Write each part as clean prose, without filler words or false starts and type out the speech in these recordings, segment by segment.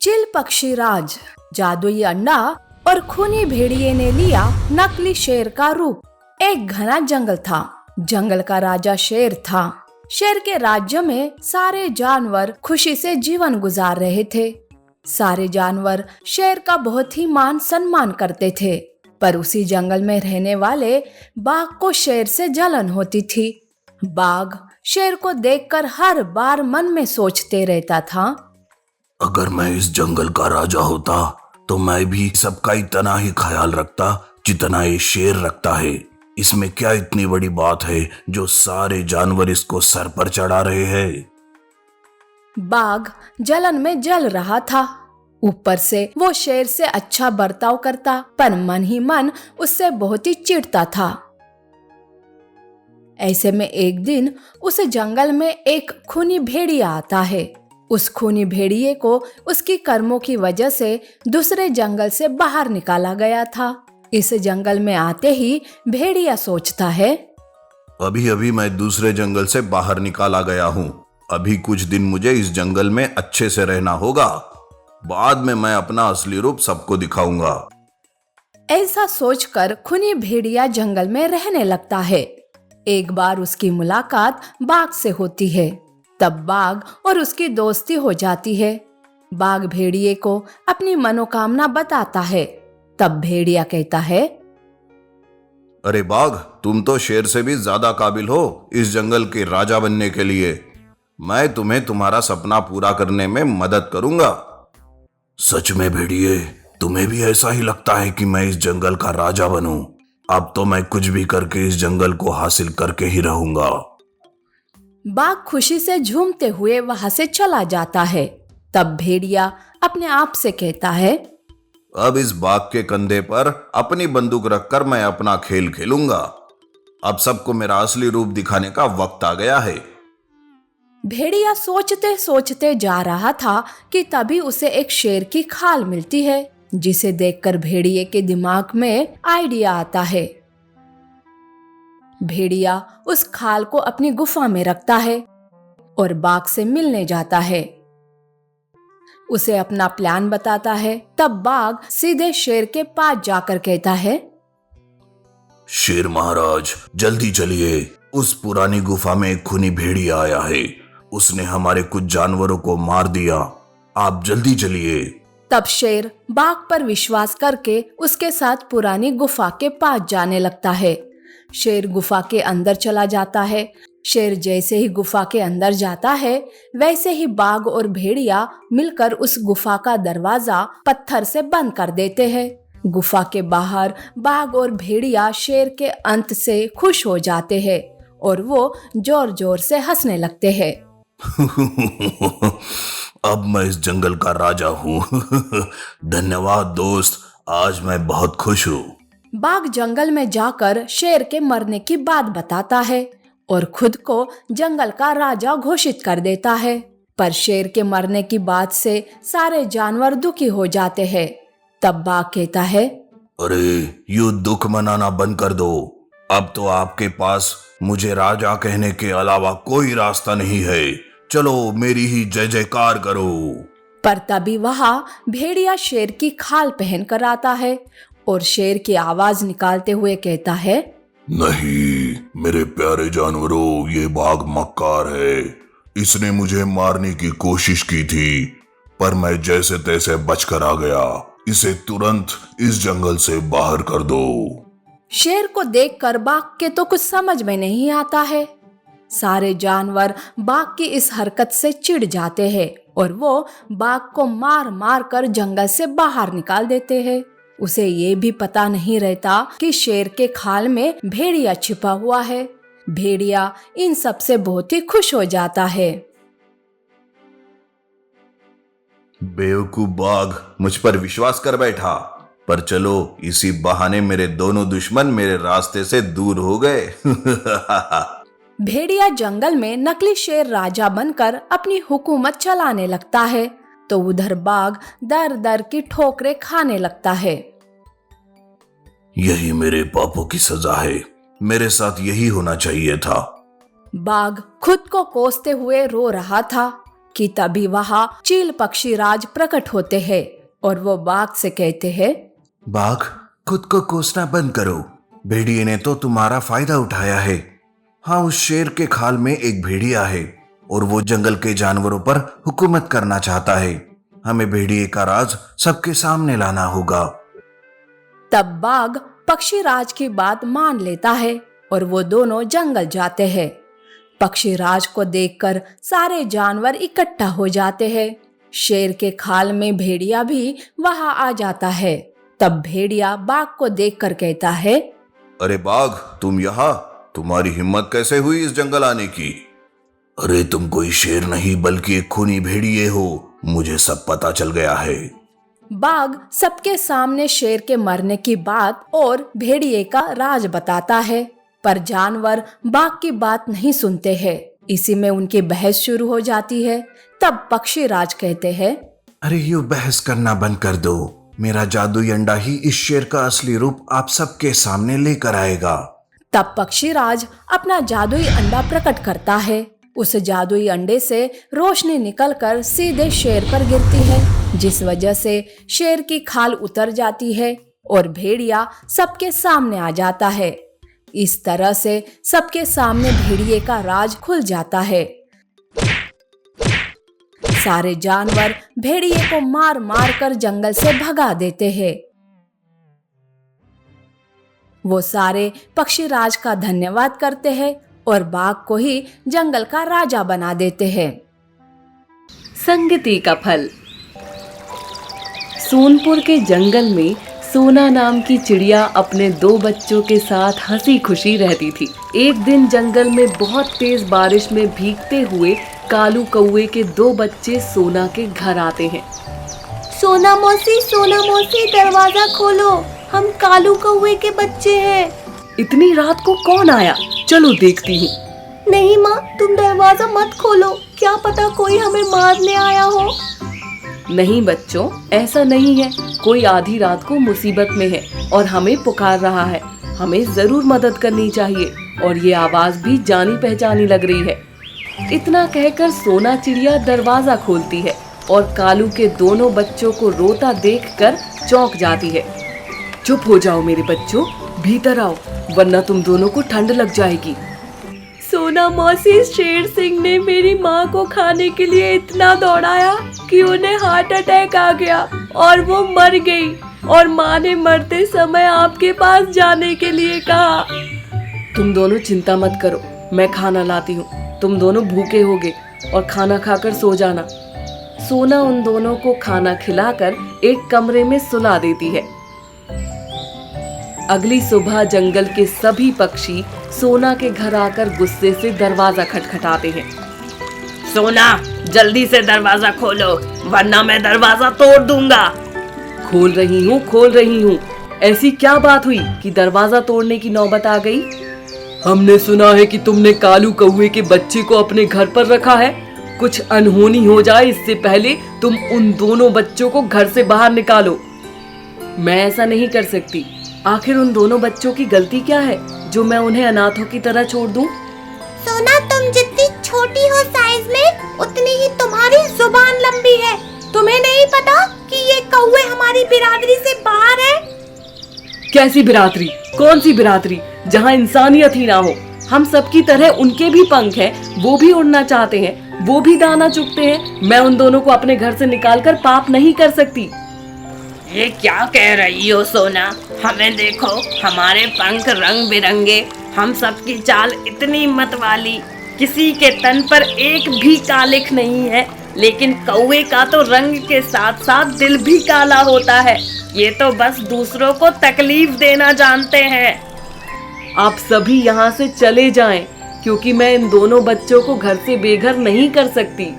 Chill पक्षी राज, जादुई अंडा और खूनी भेड़िए ने लिया नकली शेर का रूप। एक घना जंगल था। जंगल का राजा शेर था। शेर के राज्य में सारे जानवर खुशी से जीवन गुजार रहे थे। सारे जानवर शेर का बहुत ही मान सम्मान करते थे, पर उसी जंगल में रहने वाले बाघ को शेर से जलन होती थी। बाघ शेर को देखकर हर बार मन में सोचते रहता था, अगर मैं इस जंगल का राजा होता तो मैं भी सबका इतना ही ख्याल रखता जितना ये शेर रखता है। इसमें क्या इतनी बड़ी बात है जो सारे जानवर इसको सर पर चढ़ा रहे हैं। बाघ जलन में जल रहा था। ऊपर से वो शेर से अच्छा बर्ताव करता, पर मन ही मन उससे बहुत ही चिढ़ता था। ऐसे में एक दिन उस जंगल में एक खूनी भेड़िया आता है। उस खूनी भेड़िए को उसकी कर्मों की वजह से दूसरे जंगल से बाहर निकाला गया था। इस जंगल में आते ही भेड़िया सोचता है, अभी अभी मैं दूसरे जंगल से बाहर निकाला गया हूँ। अभी कुछ दिन मुझे इस जंगल में अच्छे से रहना होगा। बाद में मैं अपना असली रूप सबको दिखाऊंगा। ऐसा सोचकर खूनी भेड़िया जंगल में रहने लगता है। एक बार उसकी मुलाकात बाघ से होती है। तब बाघ और उसकी दोस्ती हो जाती है। बाघ भेड़िए को अपनी मनोकामना बताता है। तब भेड़िया कहता है, अरे बाघ, तुम तो शेर से भी ज्यादा काबिल हो इस जंगल के राजा बनने के लिए। मैं तुम्हें तुम्हारा सपना पूरा करने में मदद करूंगा। सच में भेड़िए, तुम्हें भी ऐसा ही लगता है कि मैं इस जंगल का राजा बनूं? अब तो मैं कुछ भी करके इस जंगल को हासिल करके ही रहूंगा। बाघ खुशी से झूमते हुए वहां से चला जाता है। तब भेड़िया अपने आप से कहता है, अब इस बाघ के कंधे पर अपनी बंदूक रखकर मैं अपना खेल खेलूंगा। अब सबको मेरा असली रूप दिखाने का वक्त आ गया है। भेड़िया सोचते सोचते जा रहा था कि तभी उसे एक शेर की खाल मिलती है, जिसे देखकर भेड़िए के दिमाग में आइडिया आता है। भेड़िया उस खाल को अपनी गुफा में रखता है और बाघ से मिलने जाता है। उसे अपना प्लान बताता है। तब बाघ सीधे शेर के पास जाकर कहता है, शेर महाराज, जल्दी चलिए। उस पुरानी गुफा में एक खूनी भेड़िया आया है। उसने हमारे कुछ जानवरों को मार दिया। आप जल्दी चलिए। तब शेर बाघ पर विश्वास करके उसके साथ पुरानी गुफा के पास जाने लगता है। शेर गुफा के अंदर चला जाता है। शेर जैसे ही गुफा के अंदर जाता है, वैसे ही बाघ और भेड़िया मिलकर उस गुफा का दरवाजा पत्थर से बंद कर देते हैं। गुफा के बाहर बाघ और भेड़िया शेर के अंत से खुश हो जाते हैं और वो जोर जोर से हंसने लगते हैं। अब मैं इस जंगल का राजा हूँ। धन्यवाद दोस्त, आज मैं बहुत खुश हूँ। बाघ जंगल में जाकर शेर के मरने की बात बताता है और खुद को जंगल का राजा घोषित कर देता है। पर शेर के मरने की बात से सारे जानवर दुखी हो जाते हैं। तब बाघ कहता है, अरे यू दुख मनाना बंद कर दो। अब तो आपके पास मुझे राजा कहने के अलावा कोई रास्ता नहीं है। चलो मेरी ही जय जयकार करो। पर तभी वहां भेड़िया शेर की खाल पहन कर आता है और शेर की आवाज निकालते हुए कहता है, नहीं मेरे प्यारे जानवरों, ये बाघ मक्कार है। इसने मुझे मारने की कोशिश की थी, पर मैं जैसे तैसे बचकर आ गया। इसे तुरंत इस जंगल से बाहर कर दो। शेर को देखकर बाघ के तो कुछ समझ में नहीं आता है। सारे जानवर बाघ की इस हरकत से चिढ़ जाते हैं और वो बाघ को मार मार कर जंगल से बाहर निकाल देते हैं। उसे ये भी पता नहीं रहता कि शेर के खाल में भेड़िया छिपा हुआ है। भेड़िया इन सब से बहुत ही खुश हो जाता है। बेवकूफ बाघ, मुझ पर विश्वास कर बैठा। पर चलो, इसी बहाने मेरे दोनों दुश्मन मेरे रास्ते से दूर हो गए। भेड़िया जंगल में नकली शेर राजा बनकर अपनी हुकूमत चलाने लगता है, तो उधर बाघ दर दर की ठोकरें खाने लगता है। यही मेरे पापों की सजा है। मेरे साथ यही होना चाहिए था। बाघ खुद को कोसते हुए रो रहा था। कि तभी वहाँ चील पक्षी राज प्रकट होते हैं और वो बाघ से कहते हैं, बाघ, खुद को कोसना बंद करो। भेड़िए ने तो तुम्हारा फायदा उठाया है। हाँ, उस शेर के खाल में एक भेड़िया है और वो जंगल के जानवरों पर हुकूमत करना चाहता है। हमें भेड़िए का राज सबके सामने लाना होगा। तब बाघ पक्षीराज की बात मान लेता है और वो दोनों जंगल जाते हैं। पक्षीराज को देखकर सारे जानवर इकट्ठा हो जाते हैं। शेर के खाल में भेड़िया भी वहां आ जाता है। तब भेड़िया बाघ को देखकर कहता है, अरे बाघ, तुम यहाँ? तुम्हारी हिम्मत कैसे हुई इस जंगल आने की? अरे तुम कोई शेर नहीं बल्कि एक खूनी भेड़िए हो। मुझे सब पता चल गया है। बाघ सबके सामने शेर के मरने की बात और भेड़िए का राज बताता है, पर जानवर बाघ की बात नहीं सुनते हैं। इसी में उनकी बहस शुरू हो जाती है। तब पक्षीराज कहते हैं, अरे यूं बहस करना बंद कर दो। मेरा जादुई अंडा ही इस शेर का असली रूप आप सबके सामने लेकर आएगा। तब पक्षीराज अपना जादुई अंडा प्रकट करता है। उस जादुई अंडे से रोशनी निकलकर सीधे शेर पर गिरती है, जिस वजह से शेर की खाल उतर जाती है और भेड़िया सबके सामने आ जाता है। इस तरह से सबके सामने भेड़िए का राज खुल जाता है। सारे जानवर भेड़िए को मार मार कर जंगल से भगा देते हैं। वो सारे पक्षीराज का धन्यवाद करते हैं और बाघ को ही जंगल का राजा बना देते हैं। संगति का फल। सोनपुर के जंगल में सोना नाम की चिड़िया अपने 2 बच्चों के साथ हंसी खुशी रहती थी। एक दिन जंगल में बहुत तेज बारिश में भीगते हुए कालू कौवे के 2 बच्चे सोना के घर आते हैं। सोना मौसी दरवाजा खोलो, हम कालू कौवे के बच्चे हैं। इतनी रात को कौन आया? चलो देखती हूँ। नहीं माँ, तुम दरवाजा मत खोलो, क्या पता कोई हमें मारने आया हो। नहीं बच्चों, ऐसा नहीं है। कोई आधी रात को मुसीबत में है और हमें पुकार रहा है। हमें जरूर मदद करनी चाहिए और ये आवाज भी जानी पहचानी लग रही है। इतना कहकर सोना चिड़िया दरवाजा खोलती है और कालू के दोनों बच्चों को रोता देखकर चौंक जाती है। चुप हो जाओ मेरे बच्चों, भीतर आओ, वरना तुम दोनों को ठंड लग जाएगी। सोना मौसी, शेर सिंह ने मेरी माँ को खाने के लिए इतना दौड़ाया कि उन्हें हार्ट अटैक आ गया और वो मर गई। और माँ ने मरते समय आपके पास जाने के लिए कहा। तुम दोनों चिंता मत करो, मैं खाना लाती हूँ। तुम दोनों भूखे होगे और खाना खाकर सो जाना। सोना उन दोनों को खाना खिलाकर एक कमरे में सुला देती है। अगली सुबह जंगल के सभी पक्षी सोना के घर आकर गुस्से से दरवाजा खटखटाते हैं। सोना, जल्दी से दरवाजा खोलो, वरना मैं दरवाजा तोड़ दूंगा। खोल रही हूँ। ऐसी क्या बात हुई कि दरवाजा तोड़ने की नौबत आ गई? हमने सुना है कि तुमने कालू कौवे के बच्चे को अपने घर पर रखा है। कुछ अनहोनी हो जाए इससे पहले तुम उन दोनों बच्चों को घर से बाहर निकालो। मैं ऐसा नहीं कर सकती। आखिर उन दोनों बच्चों की गलती क्या है जो मैं उन्हें अनाथों की तरह छोड़ दूं? सोना, तुम जितनी छोटी हो साइज में, उतनी ही तुम्हारी जुबान लंबी है। तुम्हें नहीं पता कि ये कौवे हमारी बिरादरी से बाहर है? कैसी बिरादरी? कौन सी बिरादरी जहाँ इंसानियत ही ना हो? हम सबकी तरह उनके भी पंख हैं, वो भी उड़ना चाहते हैं, वो भी दाना चुगते हैं। मैं उन दोनों को अपने घर से निकालकर पाप नहीं कर सकती। ये क्या कह रही हो सोना? हमें देखो, हमारे पंख रंग बिरंगे, हम सबकी चाल इतनी मत वाली, किसी के तन पर एक भी कालिख नहीं है, लेकिन कौवे का तो रंग के साथ साथ दिल भी काला होता है। ये तो बस दूसरों को तकलीफ देना जानते हैं। आप सभी यहाँ से चले जाएं, क्योंकि मैं इन दोनों बच्चों को घर से बेघर नहीं कर सकती।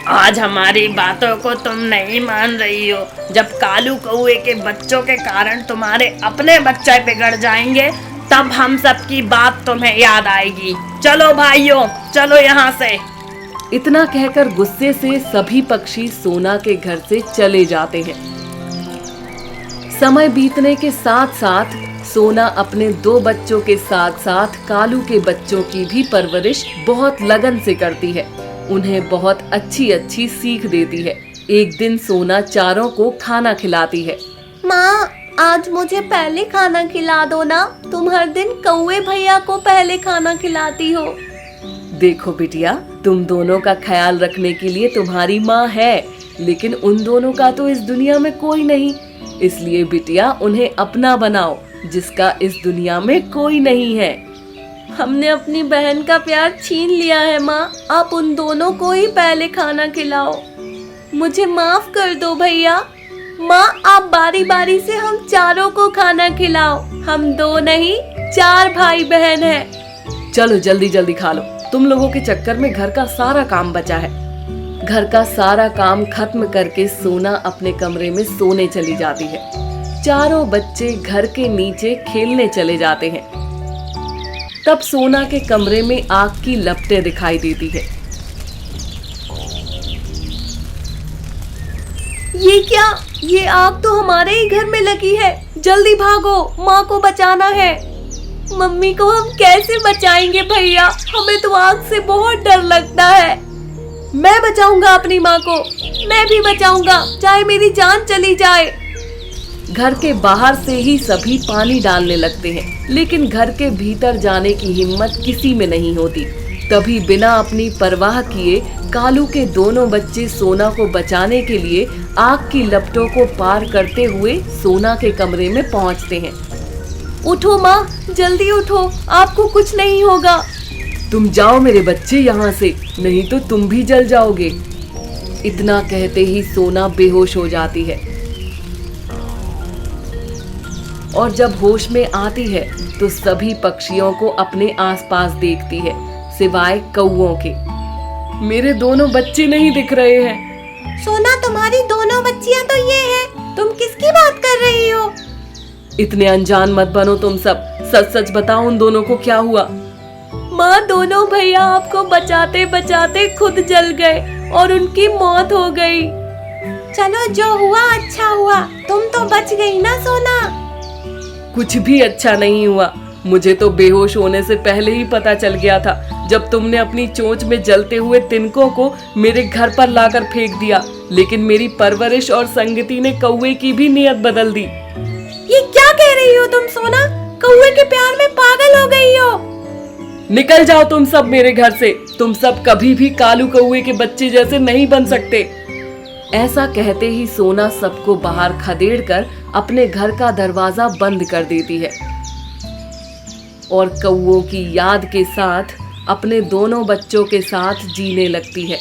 आज हमारी बातों को तुम नहीं मान रही हो। जब कालू कौवे के बच्चों के कारण तुम्हारे अपने बच्चे बिगड़ जाएंगे, तब हम सबकी बात तुम्हें याद आएगी। चलो भाइयों, चलो यहाँ से। इतना कहकर गुस्से से सभी पक्षी सोना के घर से चले जाते हैं। समय बीतने के साथ साथ सोना अपने 2 बच्चों के साथ साथ कालू के बच्चों की भी परवरिश बहुत लगन से करती है। उन्हें बहुत अच्छी अच्छी सीख देती है। एक दिन सोना चारों को खाना खिलाती है। माँ, आज मुझे पहले खाना खिला दो ना। तुम हर दिन कौवे भैया को पहले खाना खिलाती हो। देखो बिटिया, तुम दोनों का ख्याल रखने के लिए तुम्हारी माँ है, लेकिन उन दोनों का तो इस दुनिया में कोई नहीं। इसलिए बिटिया, उन्हें अपना बनाओ, जिसका इस दुनिया में कोई नहीं है। हमने अपनी बहन का प्यार छीन लिया है माँ। आप उन दोनों को ही पहले खाना खिलाओ। मुझे माफ कर दो भैया। माँ, आप बारी बारी से हम चारों को खाना खिलाओ। हम 2 नहीं 4 भाई बहन हैं। चलो जल्दी जल्दी खा लो। तुम लोगों के चक्कर में घर का सारा काम बचा है। घर का सारा काम खत्म करके सोना अपने कमरे में सोने चली जाती है। चारों बच्चे घर के नीचे खेलने चले जाते हैं। तब सोना के कमरे में आग की लपटें दिखाई देती है। ये क्या? ये आग तो हमारे ही घर में लगी है। जल्दी भागो, माँ को बचाना है। मम्मी को हम कैसे बचाएंगे भैया? हमें तो आग से बहुत डर लगता है। मैं बचाऊंगा अपनी माँ को। मैं भी बचाऊंगा, चाहे मेरी जान चली जाए। घर के बाहर से ही सभी पानी डालने लगते हैं, लेकिन घर के भीतर जाने की हिम्मत किसी में नहीं होती। तभी बिना अपनी परवाह किए कालू के दोनों बच्चे सोना को बचाने के लिए आग की लपटों को पार करते हुए सोना के कमरे में पहुंचते हैं। उठो माँ, जल्दी उठो, आपको कुछ नहीं होगा। तुम जाओ मेरे बच्चे यहाँ से, नहीं तो तुम भी जल जाओगे। इतना कहते ही सोना बेहोश हो जाती है और जब होश में आती है तो सभी पक्षियों को अपने आसपास देखती है, सिवाय कौवों के। मेरे दोनों बच्चे नहीं दिख रहे हैं। सोना, तुम्हारी दोनों बच्चियां तो ये हैं। तुम किसकी बात कर रही हो? इतने अनजान मत बनो तुम सब। सच सच बताओ, उन दोनों को क्या हुआ? माँ, दोनों भैया आपको बचाते बचाते खुद जल गए और उनकी मौत हो गई। चलो, जो हुआ अच्छा हुआ। तुम तो बच गई ना सोना। कुछ भी अच्छा नहीं हुआ। मुझे तो बेहोश होने से पहले ही पता चल गया था, जब तुमने अपनी चोंच में जलते हुए तिनकों को मेरे घर पर लाकर फेंक दिया। लेकिन मेरी परवरिश और संगति ने कौवे की भी नीयत बदल दी। ये क्या कह रही हो तुम सोना? कौवे के प्यार में पागल हो गई हो। निकल जाओ तुम सब मेरे घर से। तुम सब कभी भी कालू कौवे के बच्चे जैसे नहीं बन सकते। ऐसा कहते ही सोना सबको बाहर खदेड़कर अपने घर का दरवाजा बंद कर देती है और कौवों की याद के साथ अपने दोनों बच्चों के साथ जीने लगती है।